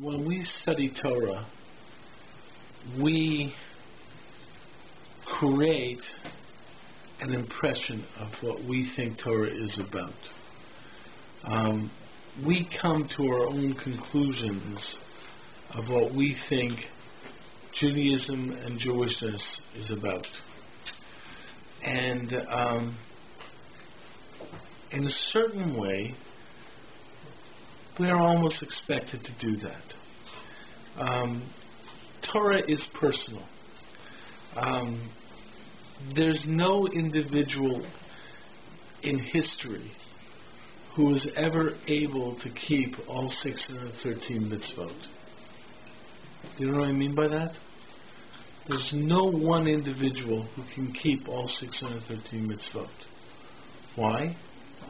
when we study Torah, we create an impression of what we think Torah is about. We come to our own conclusions of what we think Judaism and Jewishness is about. And in a certain way, we are almost expected to do that. Torah is personal. There's no individual in history who was ever able to keep all 613 mitzvot. Do you know what I mean by that? There's no one individual who can keep all 613 mitzvot. Why?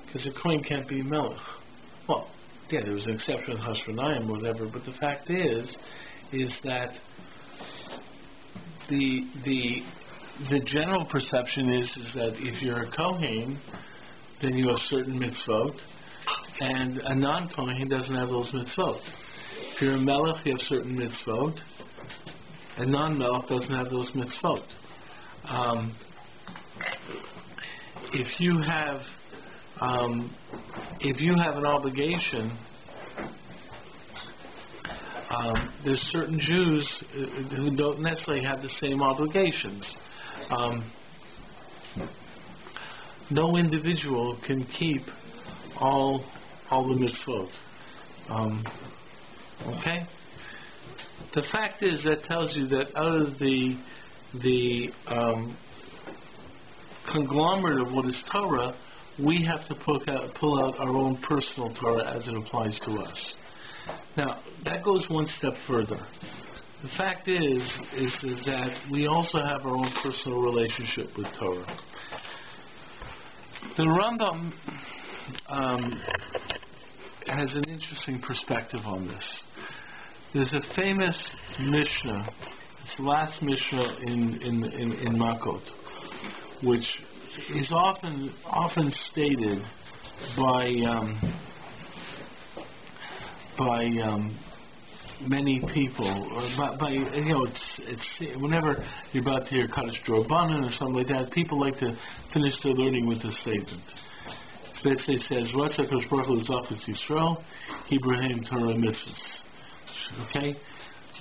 Because a kohen can't be melech. Well, yeah, there was an exception with Hashmonayim or whatever, but the fact is that the general perception is that if you're a kohen, then you have certain mitzvot, and a non-kohen doesn't have those mitzvot. If you're a melech, you have certain mitzvot. A non-melech doesn't have those mitzvot. If you have an obligation, there's certain Jews who don't necessarily have the same obligations. No individual can keep all the mitzvot. Okay? The fact is, that tells you that out of the conglomerate of what is Torah, we have to pull out our own personal Torah as it applies to us. Now, that goes one step further. The fact is that we also have our own personal relationship with Torah. The Rambam has an interesting perspective on this. There's a famous Mishnah. It's the last Mishnah in Makot, which is often stated by many people, it's whenever you're about to hear Kaddish D'Rabbanan or something like that, people like to finish their learning with this statement. It basically says, "Ratzah Kadosh Baruch Hu Zachus Yisrael, Hibrahim Torah Mitzvahs." Okay,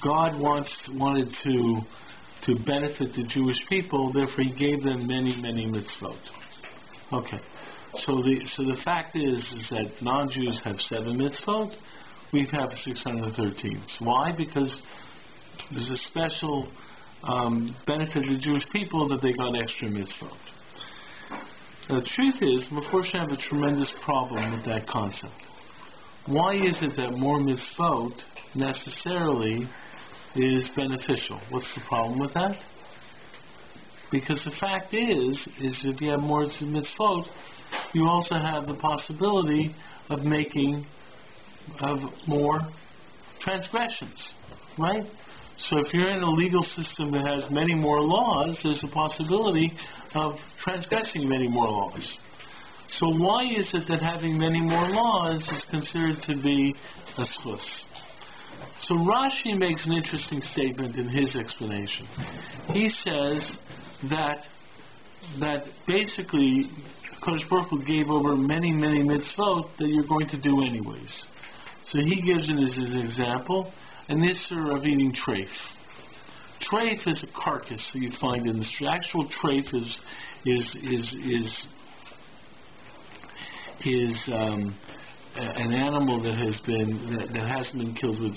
God wanted to benefit the Jewish people, therefore He gave them many mitzvot. Okay, so the fact is that non-Jews have 7 mitzvot. We have 613. Why? Because there's a special benefit to the Jewish people that they got extra mitzvot. Now, the truth is, Mephoshim have a tremendous problem with that concept. Why is it that more mitzvot necessarily is beneficial? What's the problem with that? Because the fact is if you have more mitzvot, you also have the possibility of making more transgressions, right? So if you're in a legal system that has many more laws, there's a possibility of transgressing many more laws. So why is it that having many more laws is considered to be a schus? So Rashi makes an interesting statement in his explanation. He says that basically Kadosh Baruch Hu gave over many mitzvot that you're going to do anyways. So he gives it as an example, an issur of eating treif. Treif is a carcass that you find in the street. Actual treif is an animal that hasn't been killed with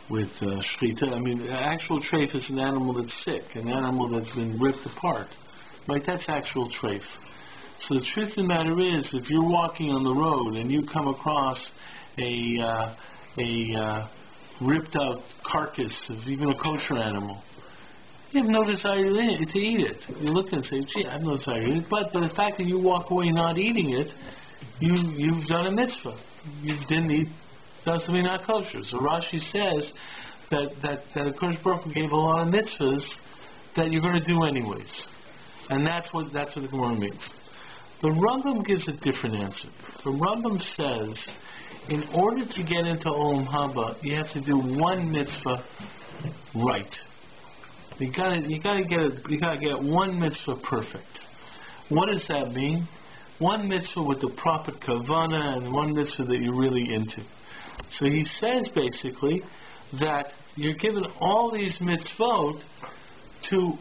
shchita. I mean, actual treif is an animal that's sick, an animal that's been ripped apart. Right? That's actual treif. So the truth of the matter is, if you're walking on the road and you come across a ripped out carcass of even a kosher animal, you have no desire to eat it. You look and say, "Gee, I have no desire to eat it." But the fact that you walk away not eating it, you've done a mitzvah. You didn't eat, doesn't mean not kosher. So Rashi says that a Kodesh Baruch Hu gave a lot of mitzvahs that you're going to do anyways, and that's what the Gemara means. The Rambam gives a different answer. The Rambam says in order to get into Olam Haba, you have to do one mitzvah right. You gotta get one mitzvah perfect. What does that mean? One mitzvah with the proper kavana and one mitzvah that you're really into. So he says basically that you're given all these mitzvot to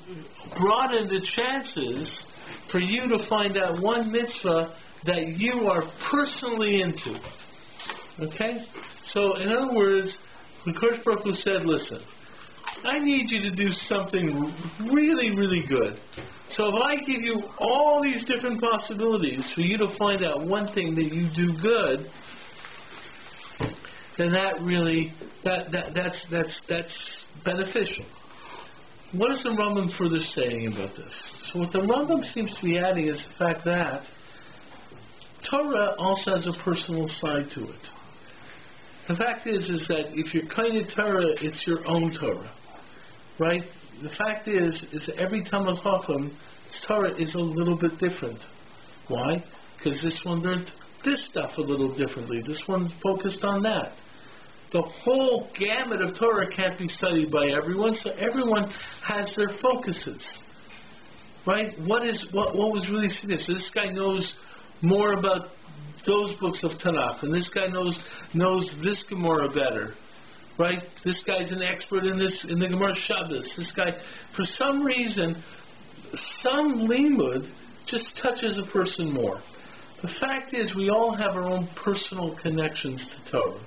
broaden the chances for you to find out one mitzvah that you are personally into. Okay? So, in other words, the Kodesh Baruch Hu said, listen, I need you to do something really, really good. So if I give you all these different possibilities for you to find out one thing that you do good, then that's beneficial. What is the Rambam further saying about this? So what the Rambam seems to be adding is the fact that Torah also has a personal side to it. The fact is that if you're kind of Torah, it's your own Torah, right? The fact is that every Talmid Chacham, Torah is a little bit different. Why? Because this one learned this stuff a little differently. This one focused on that. The whole gamut of Torah can't be studied by everyone, so everyone has their focuses, right? What was really serious? So this guy knows more about those books of Tanakh, and this guy knows this Gemara better, right? This guy's an expert in the Gemara Shabbos. This guy, for some reason, some limud just touches a person more. The fact is, we all have our own personal connections to Torah.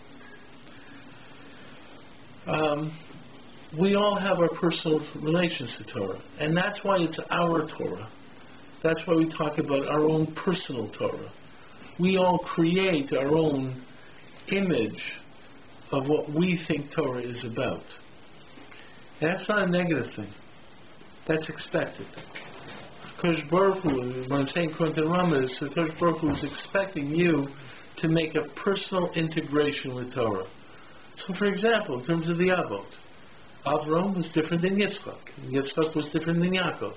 We all have our personal relations to Torah, and that's why it's our Torah. That's why we talk about our own personal Torah. We all create our own image of what we think Torah is about. And that's not a negative thing. That's expected. Kodesh Baruch Hu, what I'm saying according to the Rambam is, Kodesh Baruch Hu is expecting you to make a personal integration with Torah. So, for example, in terms of the Avot, Avram was different than Yitzchak, and Yitzchak was different than Yaakov.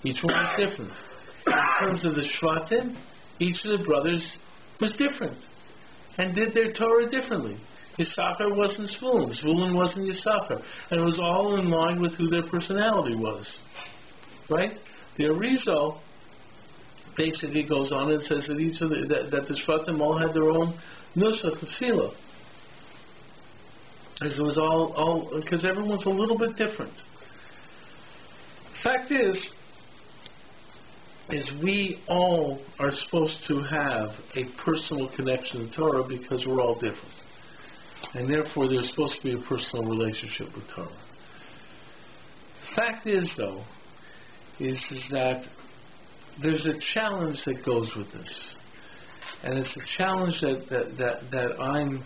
Each one was different. In terms of the Shvatim, each of the brothers was different and did their Torah differently. Yisachar wasn't Zvulun, Zvulun wasn't Yisachar, and it was all in line with who their personality was. Right? The Arizal basically goes on and says that each of that the Shvatim all had their own nusach and tefillah. As it was all because everyone's a little bit different. Fact is we all are supposed to have a personal connection to Torah because we're all different. And therefore there's supposed to be a personal relationship with Torah. Fact is, though, is that there's a challenge that goes with this. And it's a challenge that I'm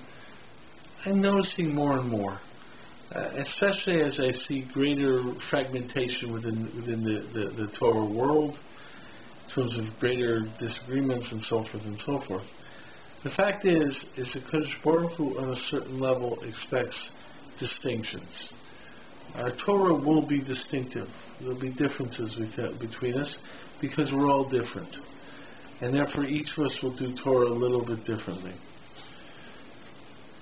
noticing more and more, especially as I see greater fragmentation within the Torah world, in terms of greater disagreements and so forth and so forth. The fact is that Kodesh Baruch Hu on a certain level expects distinctions. Our Torah will be distinctive. There will be differences between us because we're all different. And therefore each of us will do Torah a little bit differently.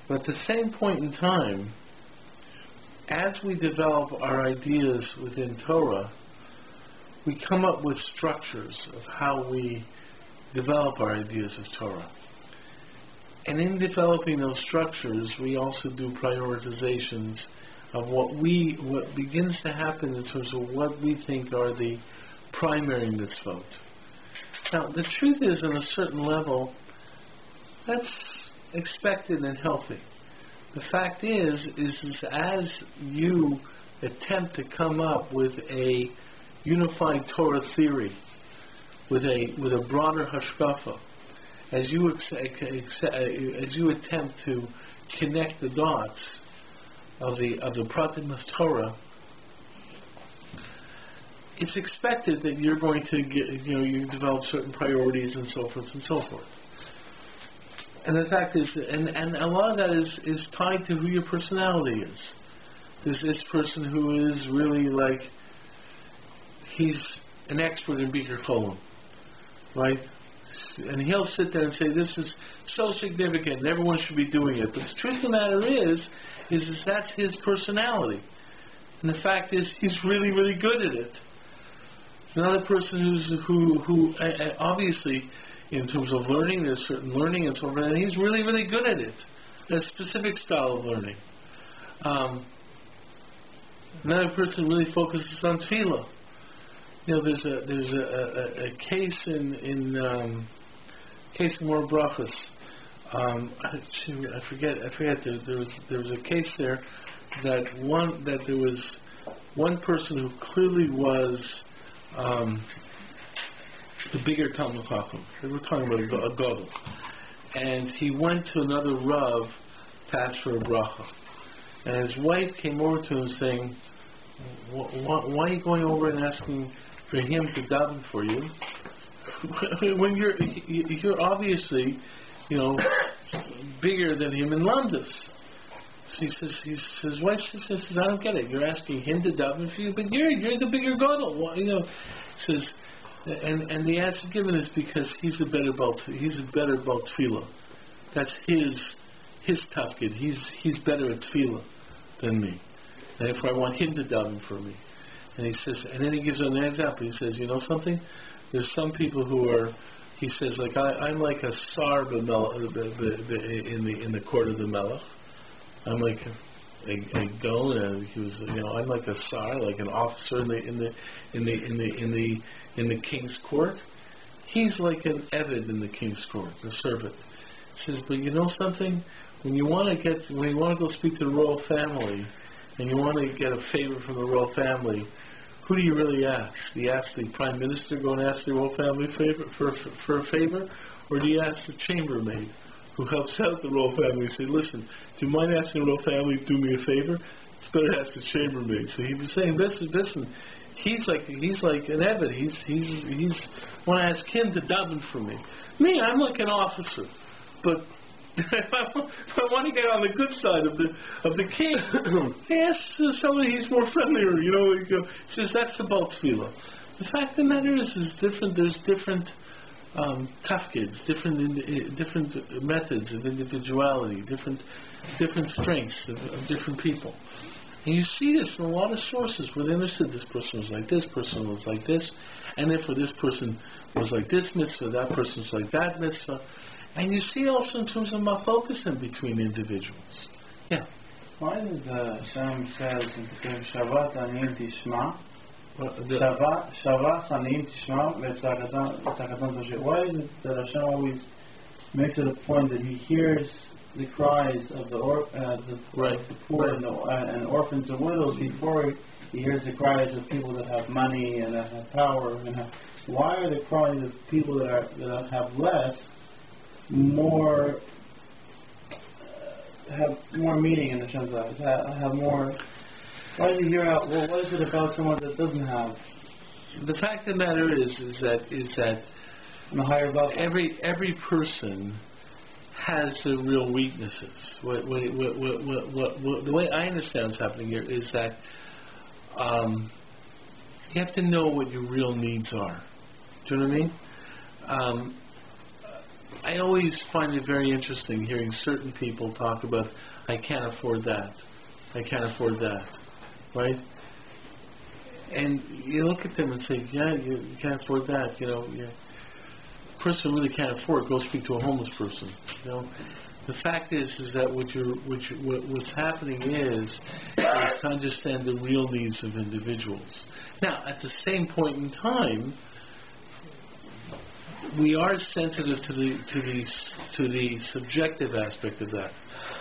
But at the same point in time, as we develop our ideas within Torah, we come up with structures of how we develop our ideas of Torah. And in developing those structures, we also do prioritizations of what begins to happen in terms of what we think are the primary mitzvot. Now, the truth is, on a certain level, that's expected and healthy. The fact is as you attempt to come up with a unified Torah theory, with a broader hashkafa, as you attempt to connect the dots of the pratim of Torah, it's expected that you're going to you develop certain priorities and so forth and so forth. And the fact is, and a lot of that is tied to who your personality is. There's this person who is really like, he's an expert in Bikur Cholim, right? And he'll sit there and say, this is so significant, and everyone should be doing it. But the truth of the matter is that's his personality. And the fact is, he's really, really good at it. It's another person who obviously, in terms of learning, there's certain learning and so forth, and he's really, really good at it. There's a specific style of learning. Another person really focuses on tefillah. There's a case in more brachas. I forget. There was a case there that there was one person who clearly was the bigger Talmud Chacham. They were talking about a gadol, and he went to another Rav to ask for a bracha, and his wife came over to him saying, "Why are you going over and asking for him to daven for you when you're obviously, bigger than him in Lamdas?" So his wife says, "I don't get it. You're asking him to daven for you, but you're the bigger gadol." Says, and the answer given is because he's a better bal tefillah. That's his tafkid. He's better at tefillah than me, and therefore I want him to daven for me. And he says, and then he gives an example. He says, you know something? There's some people who are, he says, like I'm like a sar in the court of the Melech. I'm like a go. He was, I'm like a sar, like an officer in the king's court. He's like an eved in the king's court, a servant. He says, but you know something? When you want to go speak to the royal family, and you want to get a favor from the royal family, who do you really ask? Do you ask the prime minister, go and ask the royal family for a favor? Or do you ask the chambermaid who helps out the royal family and say, listen, do you mind asking the royal family to do me a favor? It's better to ask the chambermaid. So he was saying, listen, he's like an eved. He's want to ask him to daven for me. Me, I'm like an officer. But if I want to get on the good side of the king, ask somebody he's more friendlier. He says that's the bal tefillah. The fact of the matter is different. There's different tafkids, different methods of individuality, different strengths of different people. And you see this in a lot of sources where they understood this person was like this, person was like this, and therefore this person was like this mitzvah, that person was like that mitzvah. And you see also in terms of machlokas in between individuals. Yeah. Why did Hashem says in Shabbat Aniyim Tishma? Shabbat Aniyim Tishma v'tzakaton Toshe. Why is it that Hashem always makes it a point that He hears the cries of the poor and orphans and widows before He hears the cries of people that have money and that have power? Why are the cries of people that have less have more meaning in the sense of have more? Why do you hear out? Well, what is it about someone that doesn't have? The fact of the matter is that on a higher level, every person has their real weaknesses. The way I understand what's happening here is that you have to know what your real needs are. Do you know what I mean? I always find it very interesting hearing certain people talk about, I can't afford that, right? And you look at them and say, yeah, you can't afford that, The person who really can't afford, go speak to a homeless person, The fact is that what's happening is to understand the real needs of individuals. Now, at the same point in time, we are sensitive to the subjective aspect of that.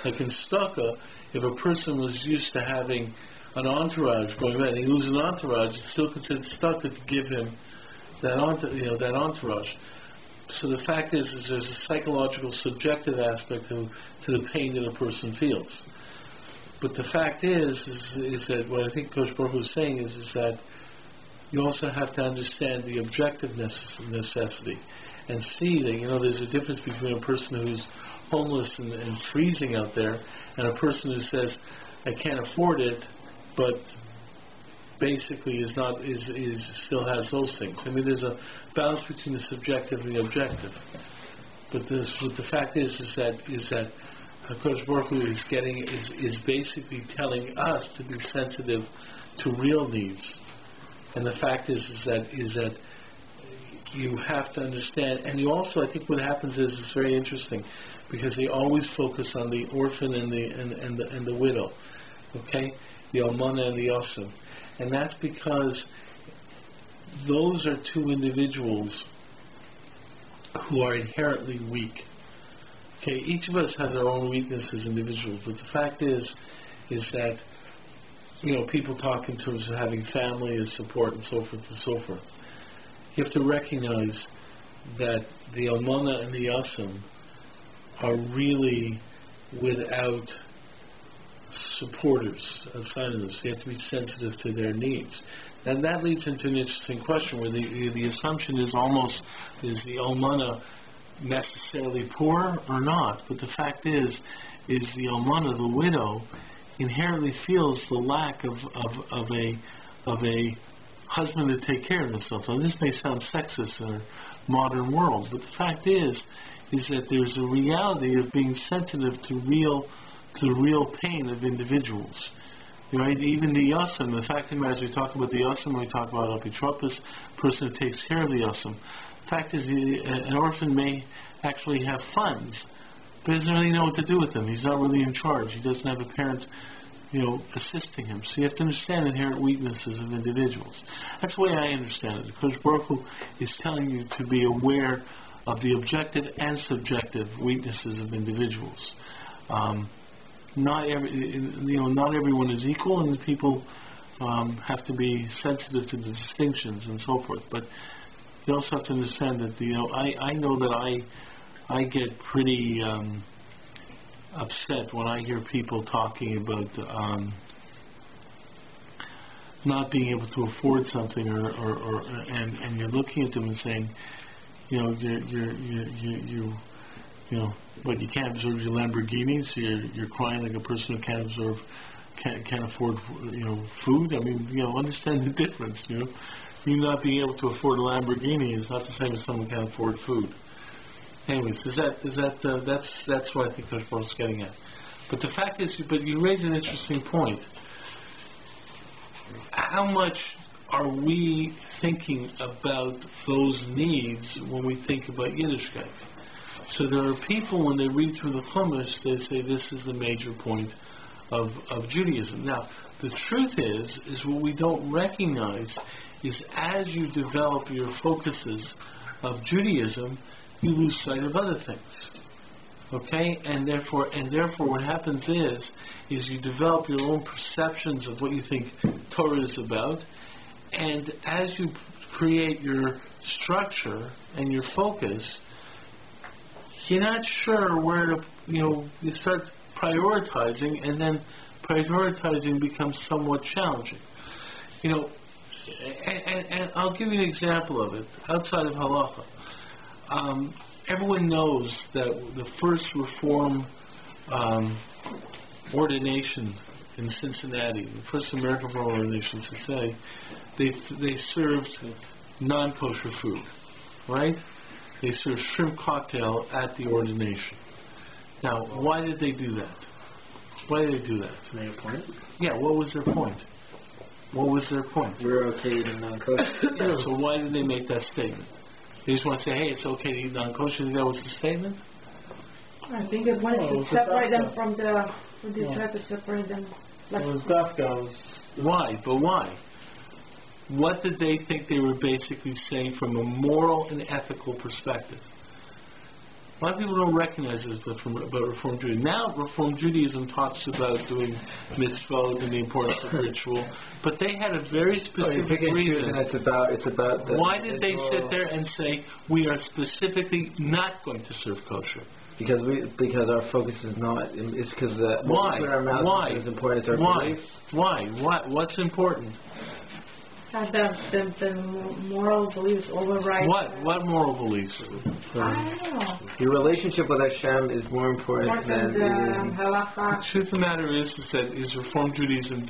Like in Stucca, if a person was used to having an entourage going around, and he loses an entourage, it's still considered Stucca to give him that entourage. So the fact is there's a psychological subjective aspect to the pain that a person feels. But the fact is that what I think Kosh Baruch Hu is saying is that you also have to understand the objective necessity and see that there's a difference between a person who's homeless and freezing out there and a person who says I can't afford it, but basically still has those things. I mean, there's balance between the subjective and the objective. But what the fact is that HaKadosh Baruch Hu is basically telling us to be sensitive to real needs. And the fact is that you have to understand, and you also, I think what happens is it's very interesting, because they always focus on the orphan and the widow, okay, the almana and the yosem, and that's because those are two individuals who are inherently weak. Okay, each of us has our own weaknesses as individuals, but the fact is that, you know, people talk in terms of having family as support and so forth and so forth. You have to recognize that the almana and the yosem are really without supporters outside of them. So you have to be sensitive to their needs. And that leads into an interesting question where the assumption is almost, is the almana necessarily poor or not? But the fact is the almana, the widow, inherently feels the lack of a husband to take care of himself. Now this may sound sexist in our modern world, but the fact is that there's a reality of being sensitive to the real pain of individuals. Right? Even the yosem, the fact of the matter is, we talk about the yosem, we talk about apitropos, person who takes care of the yosem. The fact is, an orphan may actually have funds, but he doesn't really know what to do with them. He's not really in charge. He doesn't have a parent, assisting him. So you have to understand inherent weaknesses of individuals. That's the way I understand it. Because Baruch Hu is telling you to be aware of the objective and subjective weaknesses of individuals. Not everyone is equal, and the people have to be sensitive to the distinctions and so forth. But you also have to understand that I know that I get pretty upset when I hear people talking about not being able to afford something, and you're looking at them and saying, but you can't absorb your Lamborghini, so you're crying like a person who can't afford food. I mean, understand the difference. You not being able to afford a Lamborghini is not the same as someone who can't afford food. Anyways, that's what I think Coach Paul's getting at. But the fact is, but you raise an interesting point. How much are we thinking about those needs when we think about Yiddishkeit? So there are people, when they read through the Chumash, they say this is the major point of Judaism. Now, the truth is what we don't recognize is as you develop your focuses of Judaism, you lose sight of other things. Okay? And therefore what happens is you develop your own perceptions of what you think Torah is about, and as you create your structure and your focus, you're not sure where to, you start prioritizing, and then prioritizing becomes somewhat challenging. And I'll give you an example of it outside of halacha. Everyone knows that the first Reform ordination in Cincinnati, the first American Reform ordination, they served non-kosher food, right? They served shrimp cocktail at the ordination. Now, why did they do that? Why did they do that? To make a point? Yeah, what was their point? What was their point? We're okay eating non-kosher. So why did they make that statement? They just want to say, hey, it's okay to eat non-kosher. You think that was the statement? I think they wanted to separate them from they tried to separate them. It was dafka. Why? But why? What did they think they were basically saying from a moral and ethical perspective? A lot of people don't recognize this about Reform Judaism. Now, Reform Judaism talks about doing mitzvot and the importance of ritual, but they had a very specific reason. It's about why did they sit there and say, we are specifically not going to serve kosher? Because our focus is not. It's because why? Our mouth is important. It's our beliefs. Why? What's important? The moral beliefs override. What moral beliefs? I don't know. Your relationship with Hashem is more important than the halacha. The truth of the matter is that Reform Judaism,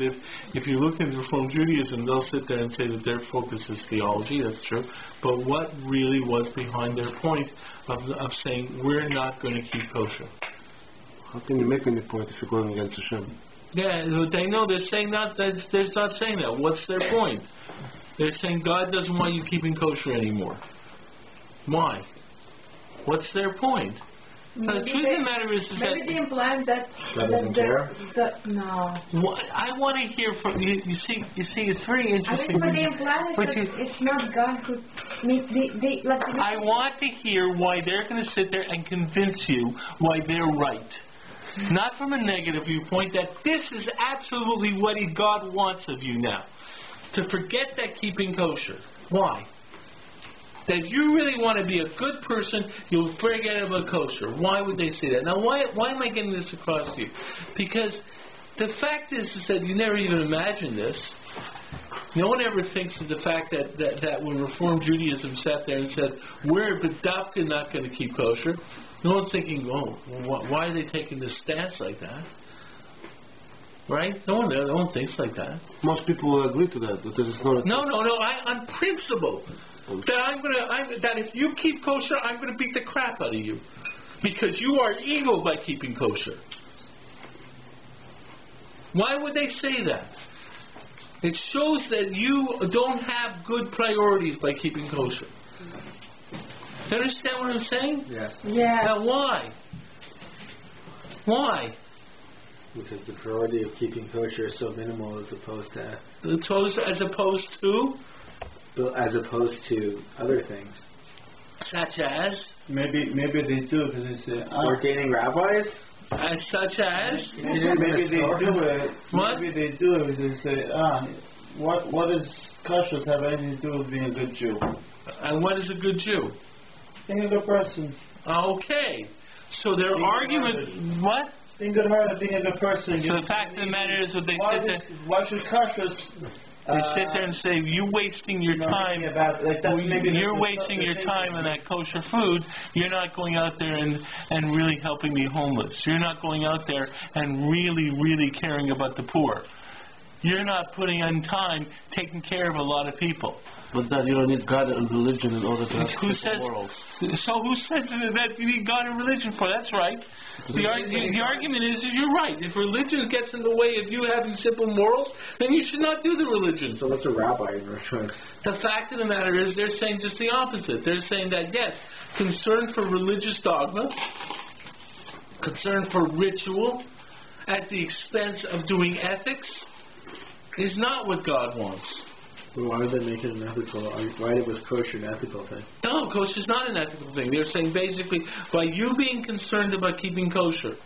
if you look into Reform Judaism, they'll sit there and say that their focus is theology, that's true, but what really was behind their point of saying we're not going to keep kosher? How can you make any point if you're going against Hashem? Yeah, they know they're saying not saying that. What's their point? They're saying God doesn't want you keeping kosher anymore. Why? What's their point? The truth of the matter is maybe that they imply that God doesn't care. No. I want to hear from you. You see, it's very interesting. I think what they imply is that it's not God who. I want to hear why they're going to sit there and convince you why they're right. Not from a negative viewpoint, that this is absolutely what God wants of you now. To forget that keeping kosher. Why? That you really want to be a good person, you'll forget about kosher. Why would they say that? Now, why am I getting this across to you? Because the fact is that you never even imagined this. No one ever thinks of the fact that when Reform Judaism sat there and said, we're bedavka not going to keep kosher, no one's thinking, why are they taking this stance like that? Right? No one thinks like that. Most people will agree to that. That is not. No. On principle, that if you keep kosher, I'm going to beat the crap out of you, because you are evil by keeping kosher. Why would they say that? It shows that you don't have good priorities by keeping kosher. Do you understand what I'm saying? Yes. Yeah. Now, why? Why? Because the priority of keeping kosher is so minimal as opposed to as opposed to other things. Such as? Maybe they do because they say ordaining rabbis. Such as? Maybe they do it. What? Maybe they do it because they say what does kashrus have anything to do with being a good Jew? And what is a good Jew? Being a good person. Okay. So their argument... What? Being good-hearted, being a good person. So the fact of the matter is that they sit there... Why should kashrus... They sit there and say, you're wasting your time. You're wasting your time on that kosher food. You're not going out there and really helping the homeless. You're not going out there and really, really caring about the poor. You're not putting in time taking care of a lot of people. But that you don't need God and religion in order to have morals. So who says that you need God and religion for? That's right. The argument is you're right. If religion gets in the way of you having simple morals, then you should not do the religion. So what's a rabbi in return? The fact of the matter is they're saying just the opposite. They're saying that, yes, concern for religious dogma, concern for ritual, at the expense of doing ethics, is not what God wants. Well, why would they make it an ethical? Why was kosher an ethical thing? No, kosher is not an ethical thing. They're saying basically, by you being concerned about keeping kosher,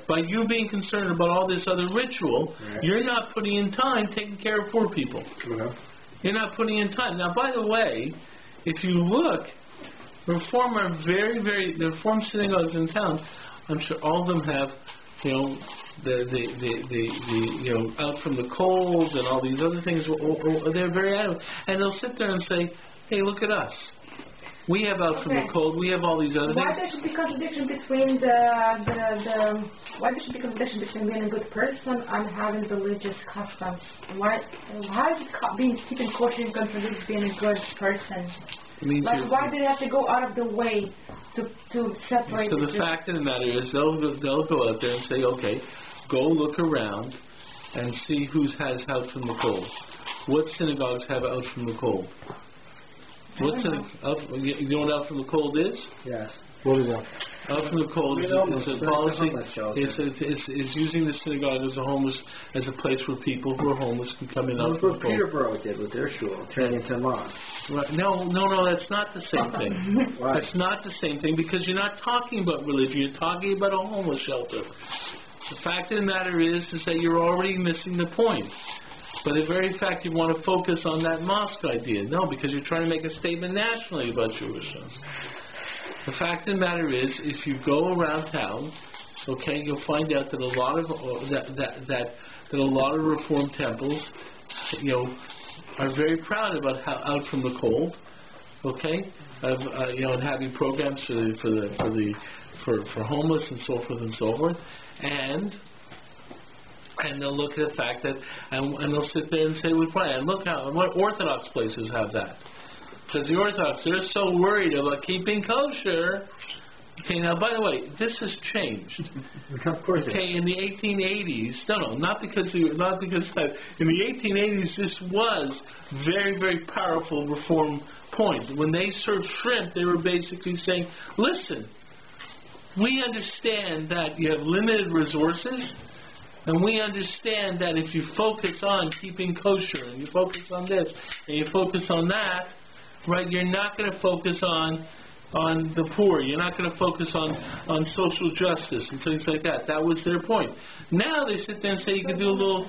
by you being concerned about all this other ritual, you're not putting in time taking care of poor people. You're not putting in time. Now, by the way, if you look, Reform are the Reform synagogues in town, I'm sure all of them have, the out from the cold and all these other things. They're very adamant, and they'll sit there and say, "Hey, look at us. We have out from the cold. We have all these other things." Why there should be contradiction between why there should be contradiction between being a good person and having religious customs? How is being keeping kosher contradict being a good person? Why do they have to go out of the way to separate? So the fact of the matter is, they'll go out there and say, "Okay, go look around and see who has out from the cold. What synagogues have out from the cold? You know what out from the cold is? Yes. What is that? Out from the cold is a policy. It's using the synagogue as a place where people who are homeless can come in out from the cold. Peterborough did with their shul, turning into mosque. Right. No, that's not the same thing. That's not the same thing, because you're not talking about religion. You're talking about a homeless shelter. The fact of the matter is that you're already missing the point. But the very fact you want to focus on that mosque idea. No, because you're trying to make a statement nationally about Jewishness. The fact of the matter is, if you go around town, you'll find out that a lot of that a lot of Reform temples, are very proud about how out from the cold, okay, of and having programs for homeless and so forth and so forth, and they'll look at the fact that and they'll sit there and say with pride, and look what Orthodox places have that, because the Orthodox, they're so worried about keeping kosher. Okay, now by the way, this has changed. Of course. Okay, in the 1880s, not because that. In the 1880s, this was very, very powerful reform point. When they served shrimp, they were basically saying, listen, we understand that you have limited resources, and we understand that if you focus on keeping kosher, and you focus on this, and you focus on that, right, you're not going to focus on the poor. You're not going to focus on social justice and things like that. That was their point. Now they sit there and say you can do a little,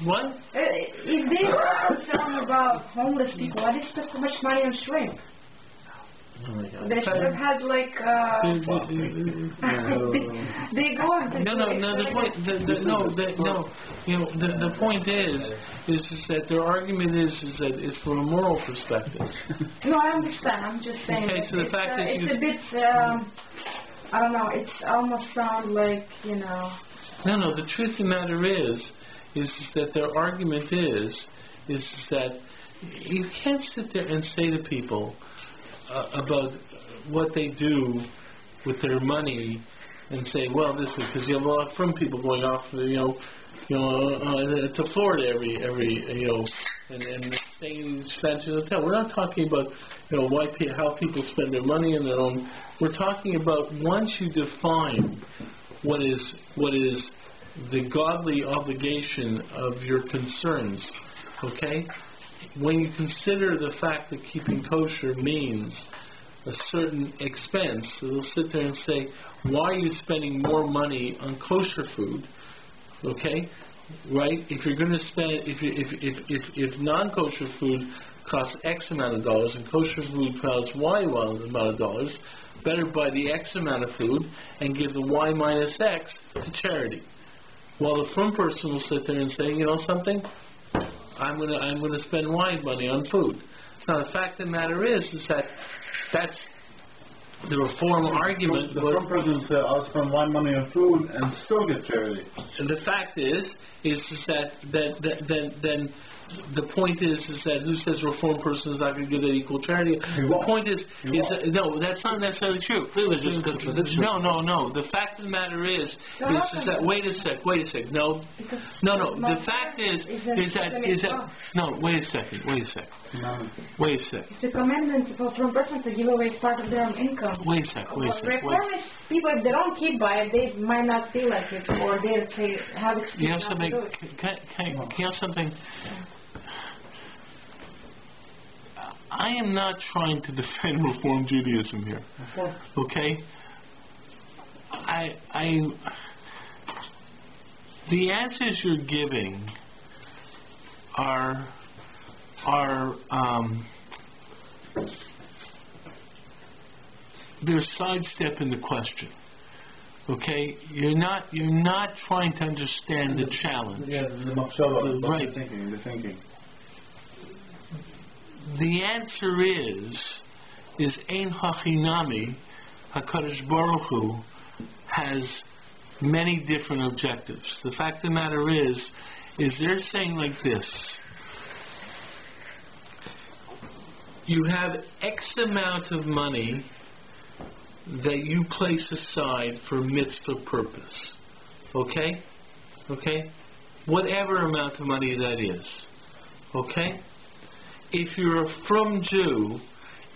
what? If they are concerned about homeless people, why do they spend so much money on shrimp? Oh my God. They should have had like they go and the point is that their argument is that it's from a moral perspective. No, I understand. I'm just saying. Okay, so the fact that it's a bit I don't know. It almost sounds like No. The truth of the matter is that their argument is that you can't sit there and say to people about what they do with their money and say, well, this is because you have a lot of from people going off, to Florida every and staying in these fancy hotels. We're not talking about how people spend their money in their own. We're talking about once you define what is the godly obligation of your concerns, okay? When you consider the fact that keeping kosher means a certain expense, so they'll sit there and say, why are you spending more money on kosher food? Okay, right? If you're going to spend, if non-kosher food costs X amount of dollars and kosher food costs Y amount of dollars, better buy the X amount of food and give the Y minus X to charity. While the frum person will sit there and say, something, I'm going to spend Y money on food. Now the fact of the matter is that that's the reform argument. The frum person said, I'll spend Y money on food and still get charity. And the fact is that then the point is that who says reform person is not going to give that equal charity? The point is that, no, that's not necessarily true. Clearly, just a contradiction. No. The fact of the matter is that wait a sec. No. The fact is that no. Wait a second. It's a commandment for a person to give away part of their own income. Wait a sec. Reformist people, if they don't keep by it, they might not feel like it, or they have experience. You have something? Can you have something? I am not trying to defend Reform Judaism here. Okay? The answers you're giving are they're sidestepping the question. Okay? You're not trying to understand the challenge. Yeah, the machshava, right. The thinking. The answer is Ein Hachinami, HaKadosh Baruch Hu has many different objectives. The fact of the matter is they're saying like this. You have X amount of money that you place aside for mitzvah purpose. Okay? Whatever amount of money that is. Okay? If you're a frum Jew,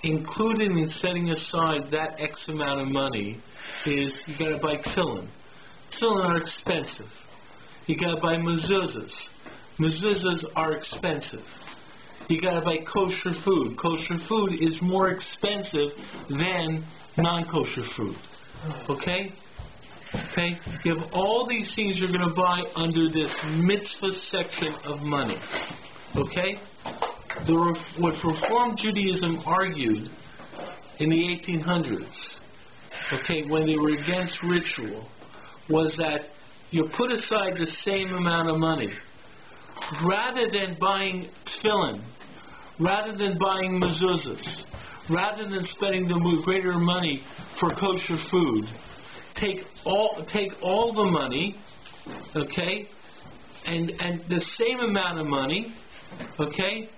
included in setting aside that X amount of money is you got to buy tefillin. Tefillin are expensive. You got to buy mezuzahs. Mezuzahs are expensive. You got to buy kosher food. Kosher food is more expensive than non-kosher food. Okay? You have all these things you're going to buy under this mitzvah section of money. Okay? What Reform Judaism argued in the 1800s, when they were against ritual, was that you put aside the same amount of money. Rather than buying tefillin rather than buying mezuzahs, rather than spending the greater money for kosher food, take all the money, okay, and the same amount of money, okay,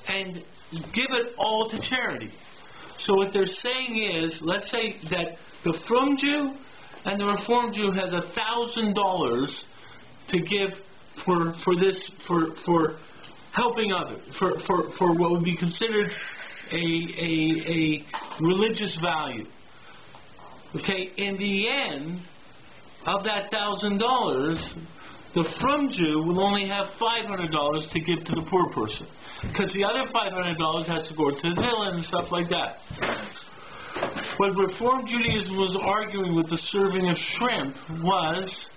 and give it all to charity. So what they're saying is, let's say that the Frum Jew and the Reform Jew has $1,000 to give for helping others, for what would be considered a religious value. Okay, in the end of that $1,000, the Frum Jew will only have $500 to give to the poor person, because the other $500 has to go to his villa and stuff like that. What Reform Judaism was arguing with the serving of shrimp was,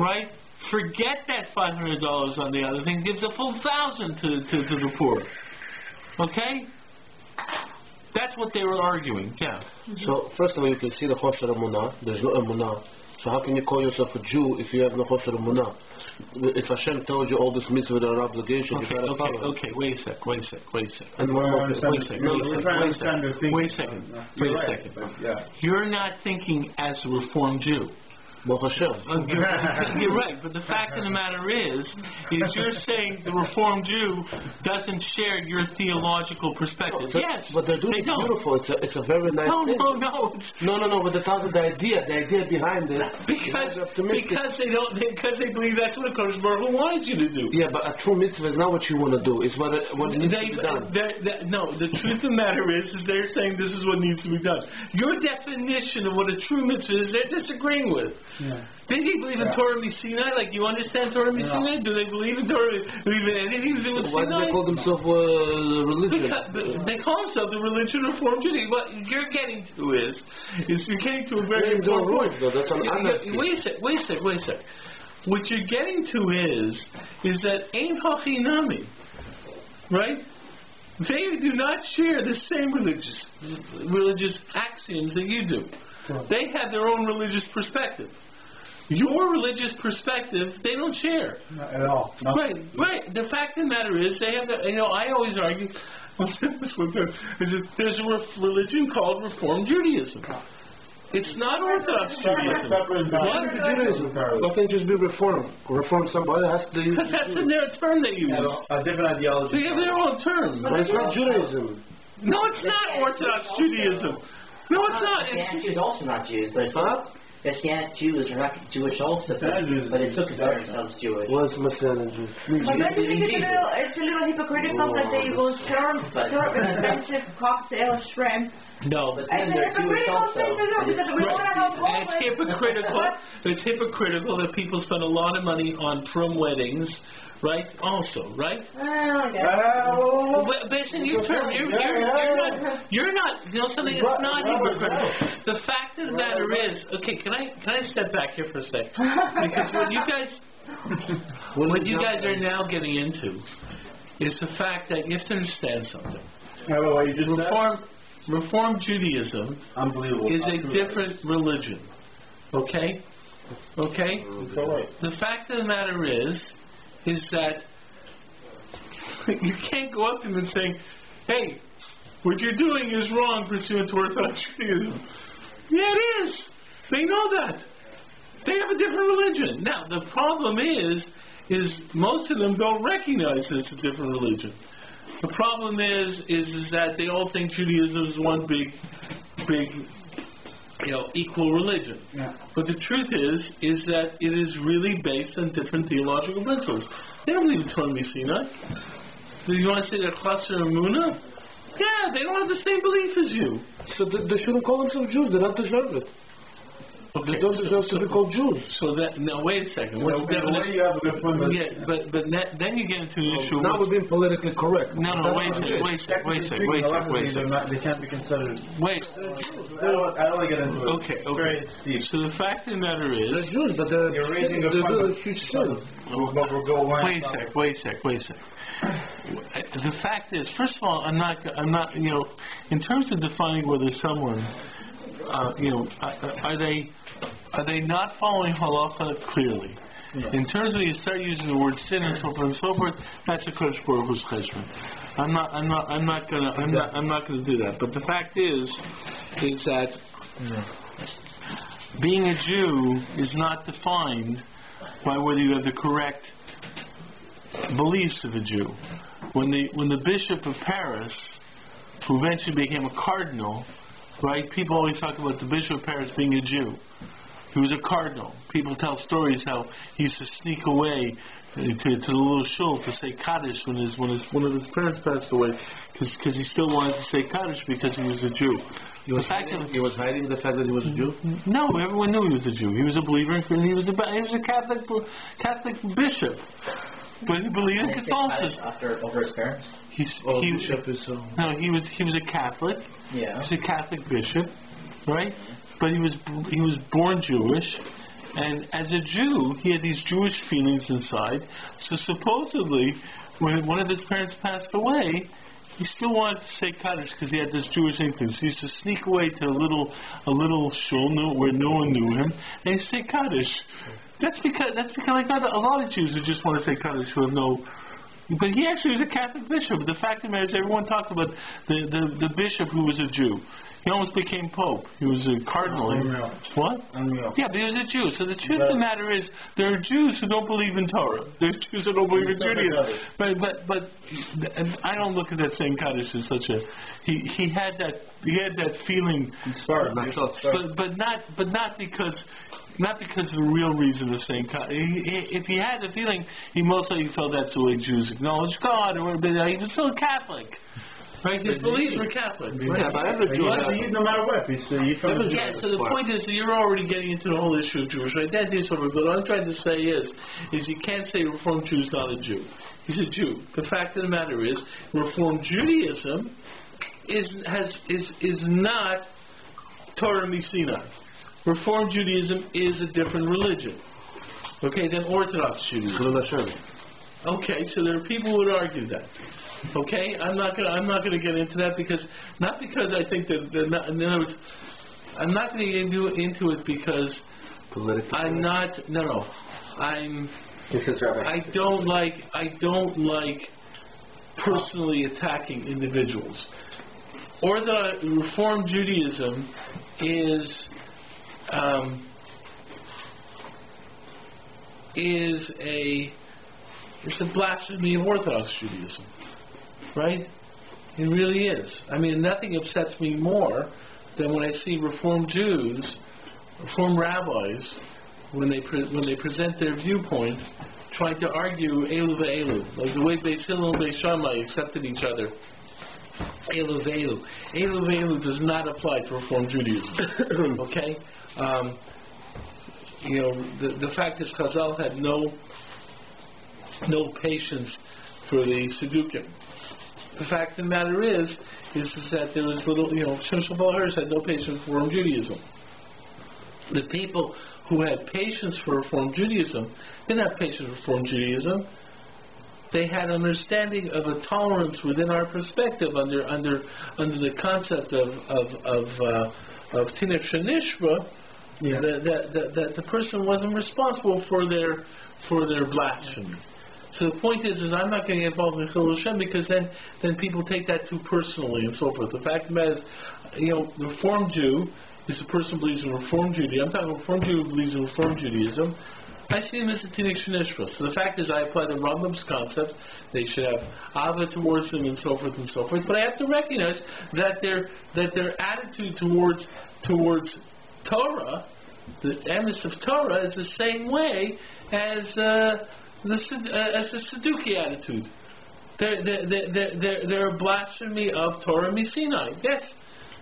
right, forget that $500 on the other thing, give the full $1,000 to the poor. Okay? That's what they were arguing, yeah. So, first of all, you can see the Chosher Emunah. There's no Emunah. So how can you call yourself a Jew if you have no Chosher Emunah? If Hashem told you all this mitzvah without obligation, you gotta follow. Okay, wait a sec. And one more thing. Wait a second. You're not thinking as a Reformed Jew. Well, Hashem. You're right, but the fact of the matter is you're saying the Reformed Jew doesn't share your theological perspective. Yes, but they're doing it beautiful. It's a very nice thing. No. But the idea behind it. Because they believe that's what Kodesh Baruch Hu wanted you to do. Yeah, but a true mitzvah is not what you want to do. It's what needs to be done. No, the truth of the matter is they're saying this is what needs to be done. Your definition of what a true mitzvah is, they're disagreeing with. Yeah. They believe in Torah Misinai, like you understand Torah Misinai? Do they believe in Torah? Believe in anything to do with Sinai? Why do they call themselves religion? They call themselves the religion of Reform Judaism. What you're getting to is you're getting to a very important point. That's an anarchy. Wait a sec. What you're getting to is that Ein Hachinami, right? They do not share the same religious axioms that you do. They have their own religious perspective. Your religious perspective, they don't share. Not at all. Right. The fact of the matter is, they have. I always argue. I'll say this one time. There's a religion called Reform Judaism. It's not Orthodox Judaism. Why can't just be reform? Reform somebody has to. Because that's in their term they use. A different ideology. They have their own term. But it's not Judaism. No, it's not Orthodox Judaism. No, it's not. Messianic Jews also not Jews, but Messianic Jews are not Jewish also, but they still consider themselves Jewish. What's Messianic Jews? But don't you think it's a little hypocritical that they will serve expensive cocktail shrimp? No. But then they're Jewish also. It's hypocritical that people spend a lot of money on prom weddings, right? Also, right? But based on your term, you're not. You know something? It's not hypocritical. The fact of the matter is, okay. Can I step back here for a sec? Because what you guys are now getting into is the fact that you have to understand something. Reform Judaism is a different religion. Okay? The fact of the matter is that you can't go up to them and say, hey, what you're doing is wrong pursuant to Orthodox Judaism. Yeah, it is. They know that. They have a different religion. Now, the problem is most of them don't recognize that it's a different religion. The problem is that they all think Judaism is one big, equal religion. Yeah. But the truth is that it is really based on different theological principles. They don't believe in Torah Misinai. Do you want to say they're Chasser Emunah? Yeah, they don't have the same belief as you. So they shouldn't call themselves Jews. They don't deserve it. Okay, they don't deserve to be called Jews. So that now wait a second. What's the definition? But then you get into the issue. Now we're being politically correct. No, wait a second. They can't be considered. Wait. I don't want to get into it. Okay. Deep. So the fact of the matter is, they're Jews, but they're raising a huge sin. Wait a sec. The fact is, first of all, I'm not. In terms of defining whether someone, are they not following halacha clearly? In terms of you start using the word sin and so forth, that's a Kodesh Baruch Hu's cheshbon. I'm not gonna do that. But the fact is that being a Jew is not defined by whether you have the correct beliefs of a Jew. When the Bishop of Paris, who eventually became a cardinal, right? People always talk about the Bishop of Paris being a Jew. He was a cardinal. People tell stories how he used to sneak away to the little shul to say Kaddish when one of his parents passed away, because he still wanted to say Kaddish because he was a Jew. He was hiding the fact that he was a Jew? No, everyone knew he was a Jew. He was a believer, and he was a Catholic bishop. But he believed in Catholicism. Over his parents? He was a Catholic. Yeah. He was a Catholic bishop, right? But he was born Jewish, and as a Jew, he had these Jewish feelings inside. So supposedly, when one of his parents passed away, he still wanted to say Kaddish because he had this Jewish influence. He used to sneak away to a little shul where no one knew him, and he'd say Kaddish. That's because like a lot of Jews who just want to say Kaddish who have no. But he actually was a Catholic bishop. The fact of the matter is, everyone talked about the bishop who was a Jew. He almost became Pope. He was a cardinal. Unreal. What? Unreal. Yeah, but he was a Jew. So the truth of the matter is, there are Jews who don't believe in Torah. There's Jews who don't believe in Judaism. But and I don't look at that same Kaddish as such a. He had that feeling. Inspired. But not because. Not because of the real reason of saying Kaddish. If he had the feeling, he most likely felt that's the way Jews acknowledge God, or he was still a Catholic. Right? His beliefs were Catholic. Yeah, but every Jew, no matter what. So the point is that you're already getting into the whole issue of Jewish identity. But what I'm trying to say is you can't say Reformed Jew is not a Jew. He's a Jew. The fact of the matter is, Reformed Judaism is not Torah Sinai. Reformed Judaism is a different religion, okay, than Orthodox Judaism. Okay, so there are people who would argue that. Okay, I'm not gonna get into that because I think that in other words, I'm not going to get into it because I'm not. No, I'm. I don't like personally attacking individuals. Or the Reformed Judaism is a blasphemy of Orthodox Judaism, right? It really is. I mean, nothing upsets me more than when I see Reformed Jews, Reformed rabbis, when they present their viewpoint, trying to argue Elu ve'elu, like the way Beis Hillel and Beis Shammai accepted each other. Elu ve'elu. Elu ve'elu does not apply to Reformed Judaism. Okay? The fact is Chazal had no patience for the Sadukim. The fact of the matter is that there was little, Shimshon Balhers had no patience for Reformed Judaism. The people who had patience for Reformed Judaism didn't have patience for Reformed Judaism. They had understanding of a tolerance within our perspective under the concept of Tinef Shenishba, that the person wasn't responsible for their blasphemy. So the point is I'm not going to get involved in Chilul Hashem because then people take that too personally and so forth. The fact of the matter is, the Reformed Jew is a person who believes in Reformed Judaism. I'm talking about a Reformed Jew who believes in Reformed Judaism. I see him as a Tinei Shenishba. So the fact is I apply the Rambam's concept. They should have Ava towards them and so forth and so forth. But I have to recognize that their attitude towards Torah, the emes of Torah, is the same way as the Saduki attitude. They're a blasphemy of Torah Sinai. Yes.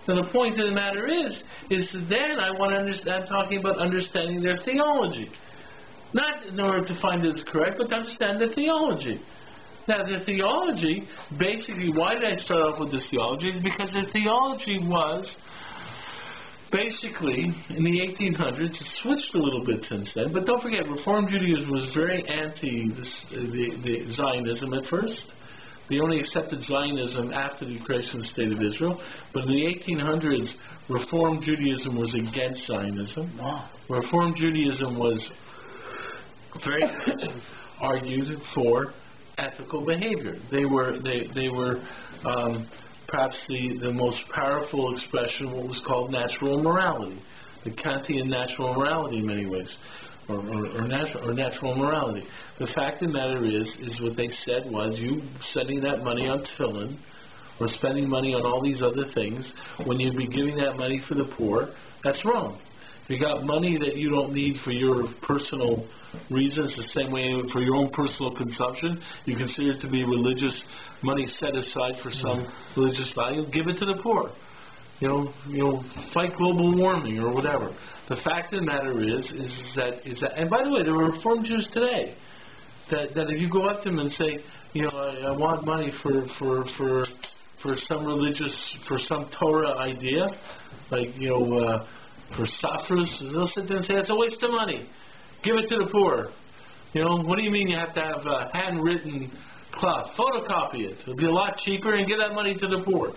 Now the point of the matter is then I want to understand. I'm talking about understanding their theology, not in order to find that it's correct, but to understand their theology. Now their theology, basically, why did I start off with this theology? Is because their theology was basically, in the 1800s, it switched a little bit since then, but don't forget, Reformed Judaism was very anti the Zionism at first. They only accepted Zionism after the creation of the State of Israel, but in the 1800s, Reformed Judaism was against Zionism. Wow. Reformed Judaism was very much argued for ethical behavior. They were perhaps the most powerful expression of what was called natural morality, the Kantian natural morality in many ways, or natural morality. The fact of the matter is what they said was, you spending that money on tefillin or spending money on all these other things when you'd be giving that money for the poor, that's wrong. If you got money that you don't need for your personal reasons, the same way for your own personal consumption, you consider it to be religious money set aside for some religious value, give it to the poor. Fight global warming or whatever. The fact of the matter is that, and by the way, there are Reform Jews today that if you go up to them and say, I want money for some religious, for some Torah idea, like for Safras, they'll sit there and say, that's a waste of money. Give it to the poor. What do you mean you have to have a handwritten cloth? Photocopy it. It'll be a lot cheaper and give that money to the poor.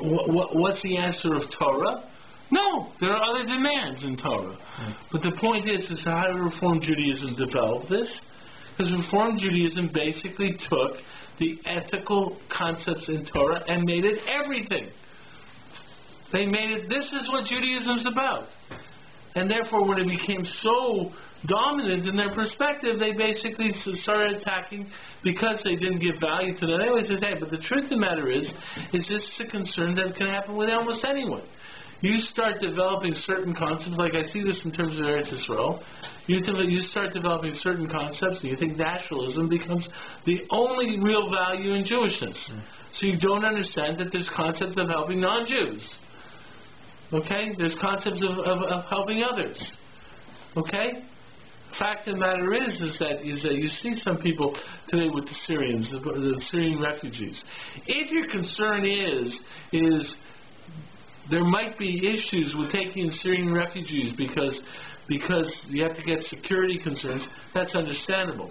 What's the answer of Torah? No, there are other demands in Torah. But the point is how did Reform Judaism develop this? Because Reform Judaism basically took the ethical concepts in Torah and made it everything. They made it, this is what Judaism's about. And therefore, when it became so dominant in their perspective, they basically started attacking because they didn't give value to that. They always say, but the truth of the matter is this is a concern that can happen with almost anyone. You start developing certain concepts, like I see this in terms of Eretz Yisrael, you start developing certain concepts and you think nationalism becomes the only real value in Jewishness. So you don't understand that there's concepts of helping non-Jews. Okay? There's concepts of helping others. Okay? Fact of the matter is that you see some people today with the Syrians, the Syrian refugees. If your concern is there might be issues with taking Syrian refugees because you have to get security concerns, that's understandable.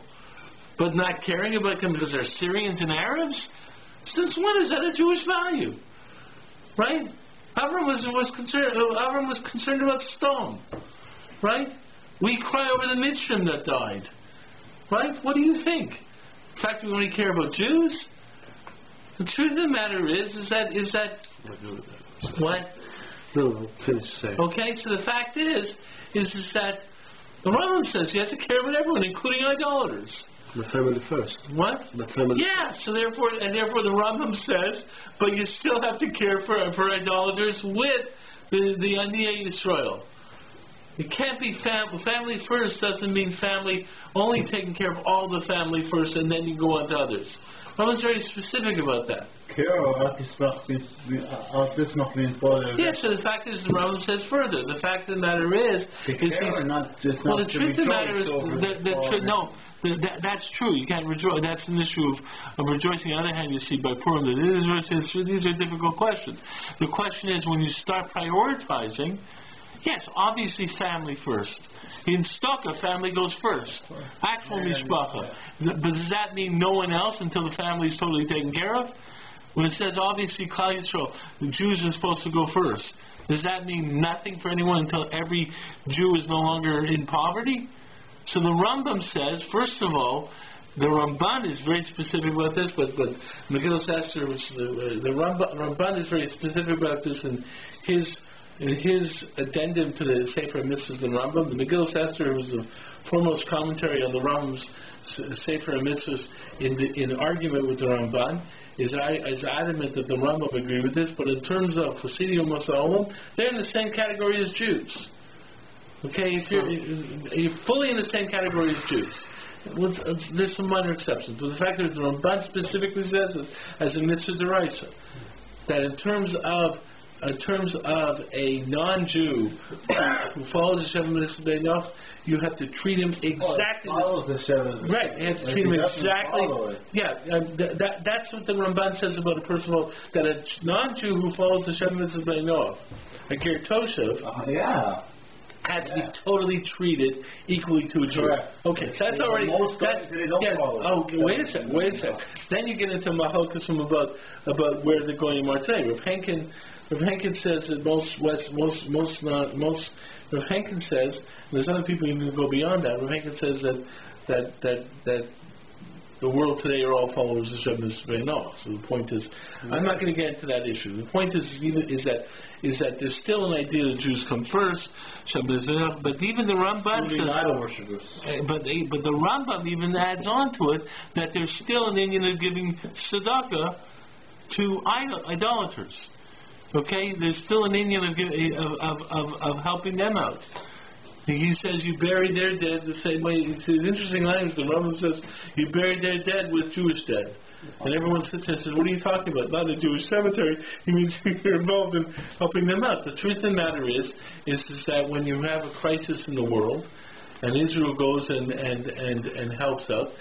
But not caring about them because they're Syrians and Arabs? Since when is that a Jewish value? Right? Avram was concerned about stone. Right? We cry over the Mitzrim that died. Right? What do you think? In fact, we only care about Jews? The truth of the matter is that what? No, finish saying. Okay, so the fact is that the Rambam says you have to care about everyone, including idolaters. The family first. What? The family. Yeah. So therefore the Rambam says, but you still have to care for idolaters with the Aniyah Yisrael. It can't be family first. Doesn't mean family only taking care of all the family first, and then you go on to others. Rambam's very specific about that. Yeah, so the fact is, the Rambam says further. The fact of the matter is the truth of the matter is that's true. You can't rejoice. That's an issue of rejoicing. On the other hand, you see by Purim that these are difficult questions. The question is, when you start prioritizing, yes, obviously family first. In Stucca, family goes first. Actual mishpacha. But does that mean no one else until the family is totally taken care of? When it says obviously Klal Yisrael, the Jews are supposed to go first, does that mean nothing for anyone until every Jew is no longer in poverty? So the Rambam says, first of all, the Ramban is very specific about this, but Megillas Esther, which the Ramban is very specific about this in his addendum to the Sefer Mitzvahs and Rambam. The Megillas Esther was the foremost commentary on the Rambam's Sefer Mitzvahs in argument with the Ramban. Is adamant that the Rambam agree with this, but in terms of Chassidim Mosaolam, they're in the same category as Jews. Okay, if you're fully in the same category as Jews. There's some minor exceptions, but the fact that the Ramban specifically says it as a mitzvah deraisa, that in terms of a non-Jew who follows the Shem Mitzvah, you have to treat him exactly right. You have to treat him exactly. Yeah, that's what the Ramban says about a person that a non-Jew who follows the Shem Mitzvah, a Ger Toshav, had to be totally treated equally to a Jew. Correct. Okay, so that's already. Wait a second. Then you get into Mahalkas from about where they're going in Martei. Rav Henkin says that most Rav Henkin says, and there's other people who can go beyond that. Rav Henkin says that the world today are all followers of Shem Yisrael Noah. So the point is, I'm not going to get into that issue. The point is that there's still an idea that Jews come first, Shem Yisrael, but even the Rambam says, idol worshippers. but the Rambam even adds on to it that there's still an Indian of giving tzedakah to idolaters. Okay, there's still an Indian of helping them out. He says you bury their dead the same way. It's interesting language. The Rambam says you bury their dead with Jewish dead. And everyone sits there and says, what are you talking about? Not a Jewish cemetery. He means you're involved in helping them out. The truth of the matter is that when you have a crisis in the world, and Israel goes and helps out,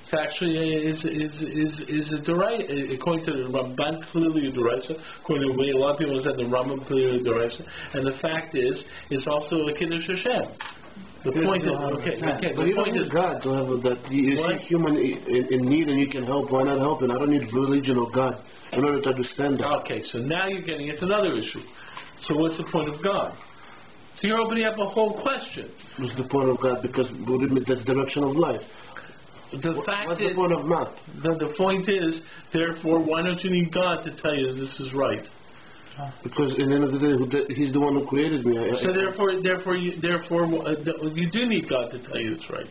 it's actually is a Doraisa. According to the Ramban, clearly a Doraisa. According to the way a lot of people said, the Rambam clearly a Doraisa. And the fact is, it's also a Kiddush Hashem. The point is, okay. But you don't need God to have that. You see human in need and you can help. Why not help? And I don't need religion or God in order to understand that. Okay, so now you're getting into another issue. So what's the point of God? So you're opening up a whole question. What's the point of God? Because that's the direction of life. What's the point of math? The point is, therefore, why don't you need God to tell you this is right? Because in the end of the day, He's the one who created me. So therefore, you do need God to tell you it's right.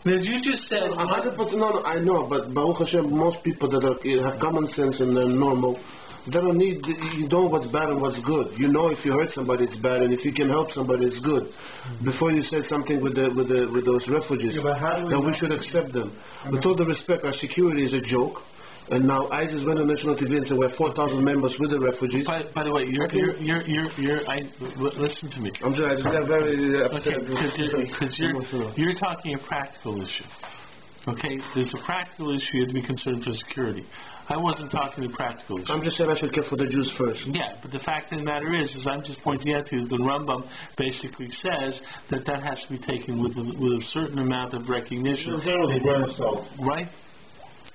As you just said, 100%. No, I know, but Baruch Hashem, most people that have common sense and they're normal, they don't need. You know what's bad and what's good. You know if you hurt somebody, it's bad, and if you can help somebody, it's good. Before you said something with those refugees, then we should accept them. With all the respect, our security is a joke. And now ISIS went on national TV and said we have 4,000 members with the refugees. By the way, listen to me. I just got very upset. Because you're talking a practical issue. Okay, there's a practical issue you have to be concerned for security. I wasn't talking a practical issue. I'm just saying I should care for the Jews first. Yeah, but the fact of the matter is I'm just pointing out to you the Rambam basically says that has to be taken with a certain amount of recognition. With a grain of salt. Right?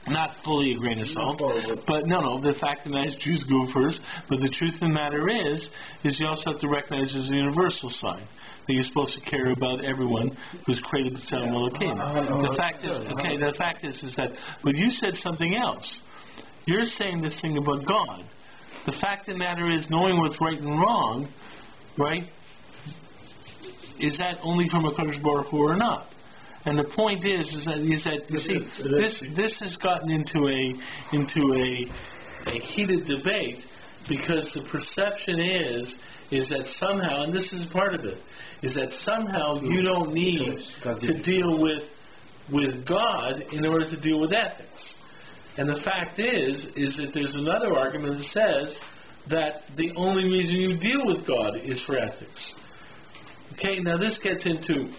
Not fully a grain of salt, but no. The fact that Jews go first, but the truth of the matter is you also have to recognize as a universal sign that you're supposed to care about everyone who's created the Tzelem Elokim. The fact is that, but you said something else. You're saying this thing about God. The fact of the matter is, knowing what's right and wrong, right? Is that only from a Kadosh Baruch Hu or not? And the point is that you see, this has gotten into a heated debate because the perception is that somehow, and this is part of it, is that somehow you don't need to deal with God in order to deal with ethics. And the fact is that there's another argument that says that the only reason you deal with God is for ethics. Okay, now this gets into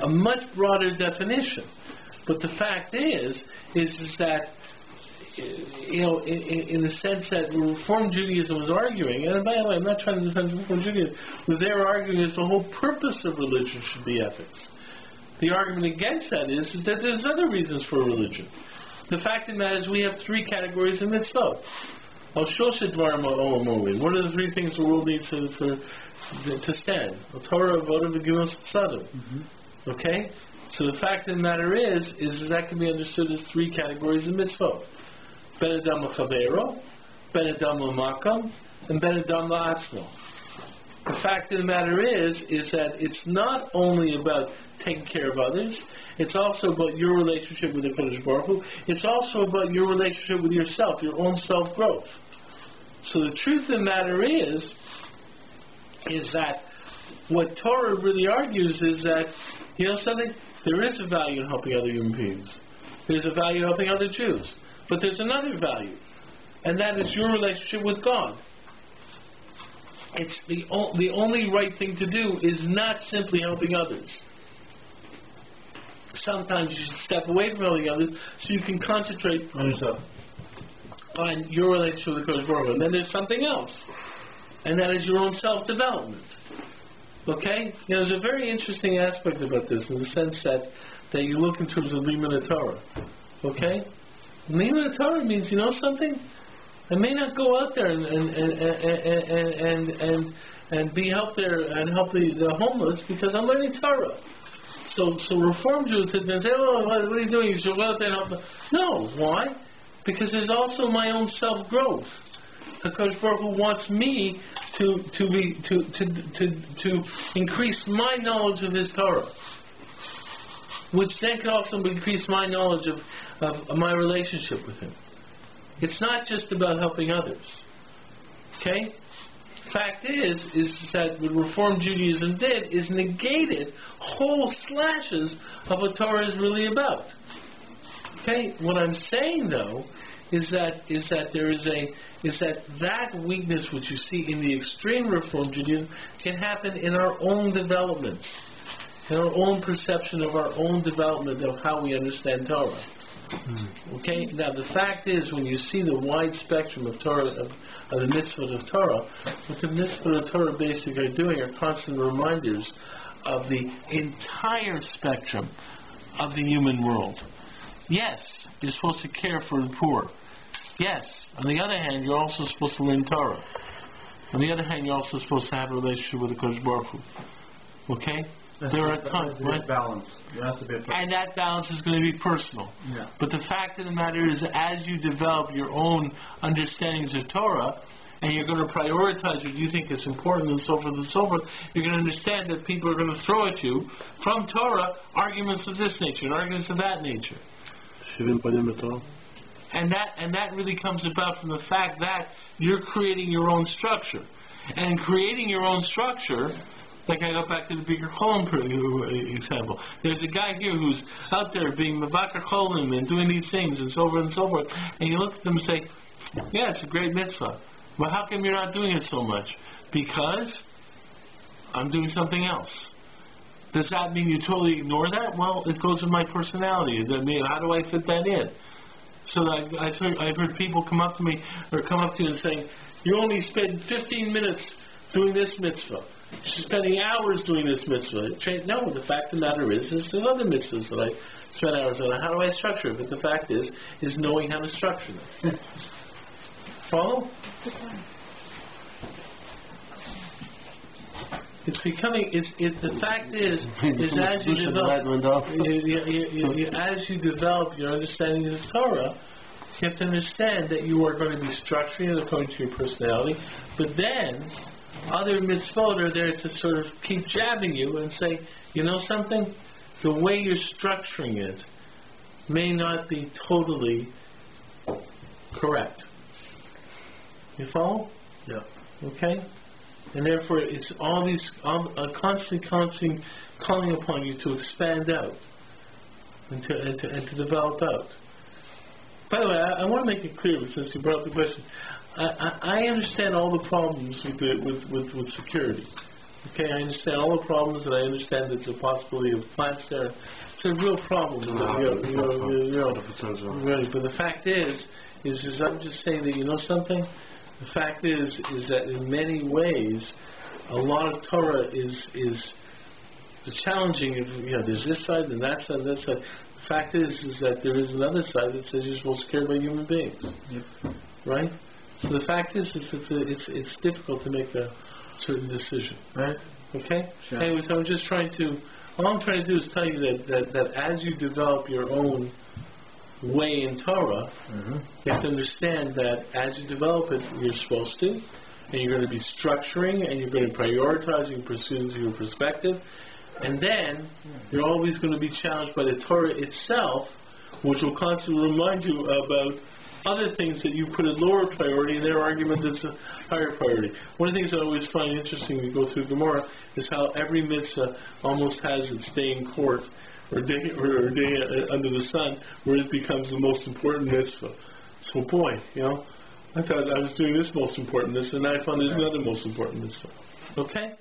a much broader definition. But the fact is that, in the sense that Reform Judaism was arguing, and by the way, I'm not trying to defend Reform Judaism, what they're arguing is the whole purpose of religion should be ethics. The argument against that is that there's other reasons for religion. The fact of the matter is we have three categories in mitzvot. What are the three things the world needs to stand? Torah, Avodah, V'Gimel Tzaddim. Okay? So the fact of the matter is that can be understood as three categories of mitzvot. Ben Adam L'Chavero, Ben Adam L'Makam, and Ben Adam L'Atzmo. The fact of the matter is that it's not only about taking care of others, it's also about your relationship with the Kadosh Baruch Hu. It's also about your relationship with yourself, your own self-growth. So the truth of the matter is that what Torah really argues is that, something, there is a value in helping other human beings. There's a value in helping other Jews. But there's another value, and that is your relationship with God. It's the only right thing to do is not simply helping others. Sometimes you should step away from helping others so you can concentrate on yourself, on your relationship with the Kodesh Baruch Hu. And then there's something else, and that is your own self-development. Okay? There's a very interesting aspect about this in the sense that you look in terms of Limud Torah. Okay? Limud Torah means, something? I may not go out there and and help the homeless because I'm learning Torah. So Reform Jews sit there and say, oh, what are you doing? You should go out there and help them. No, why? Because there's also my own self-growth. HaKadosh Baruch Hu wants me to increase my knowledge of His Torah, which then can also increase my knowledge of my relationship with Him. It's not just about helping others. Okay? Fact is that what Reform Judaism did is negated whole slashes of what Torah is really about. Okay? What I'm saying though is that that weakness which you see in the extreme Reform Judaism can happen in our own developments, in our own perception of our own development of how we understand Torah. Okay? Now the fact is, when you see the wide spectrum of Torah, of the mitzvot of Torah, what the mitzvot of Torah basically are doing are constant reminders of the entire spectrum of the human world. Yes, you're supposed to care for the poor. Yes. On the other hand, you're also supposed to learn Torah. On the other hand, you're also supposed to have a relationship with the Kodesh Baruch Hu. Okay? There are times, right? Balance. And that balance is going to be personal. Yeah. But the fact of the matter is, as you develop your own understandings of Torah, and you're going to prioritize what you think is important, and so forth and so forth, you're going to understand that people are going to throw at you from Torah arguments of this nature and arguments of that nature. And that really comes about from the fact that you're creating your own structure. And creating your own structure, like I go back to the Bigger Cholim example. There's a guy here who's out there being Mavakar Cholim and doing these things and so forth and so forth. And you look at them and say, yeah, it's a great mitzvah. Well, how come you're not doing it so much? Because I'm doing something else. Does that mean you totally ignore that? Well, it goes with my personality. I mean, how do I fit that in? So I've heard people come up to me or come up to you and saying, you only spend 15 minutes doing this mitzvah. You're spending hours doing this mitzvah. No, the fact of the matter is there's other mitzvahs that I spend hours on. How do I structure it? But the fact is knowing how to structure them. Follow? It's becoming. The fact is as you develop, as you develop your understanding of Torah, you have to understand that you are going to be structuring it according to your personality. But then, other mitzvot are there to sort of keep jabbing you and say, you know something, the way you're structuring it may not be totally correct. You follow? Yeah. Okay. And therefore, it's all these constant calling upon you to expand out and to develop out. By the way, I want to make it clear, since you brought up the question, I understand all the problems with security. Okay, I understand all the problems, and I understand there's a possibility of plants there. It's a real problem. Right. But the fact is I'm just saying that, you know something. The fact is that in many ways, a lot of Torah is challenging. There's this side and that side and that side. The fact is that there is another side that says you're supposed to care about human beings. Yep. Right? So the fact is it's difficult to make a certain decision. Right? Okay? Sure. Anyways, all I'm trying to do is tell you that as you develop your own way in Torah, you have to understand that as you develop it, you're supposed to, and you're going to be structuring, and you're going to be prioritizing pursuing your perspective, and then you're always going to be challenged by the Torah itself, which will constantly remind you about other things that you put at lower priority, and their argument that's a higher priority. One of the things I always find interesting when you go through Gemara is how every mitzvah almost has its day in court, or day under the sun, where it becomes the most important mitzvah. So boy, I thought I was doing this most important mitzvah, and I found there's another most important mitzvah. Okay?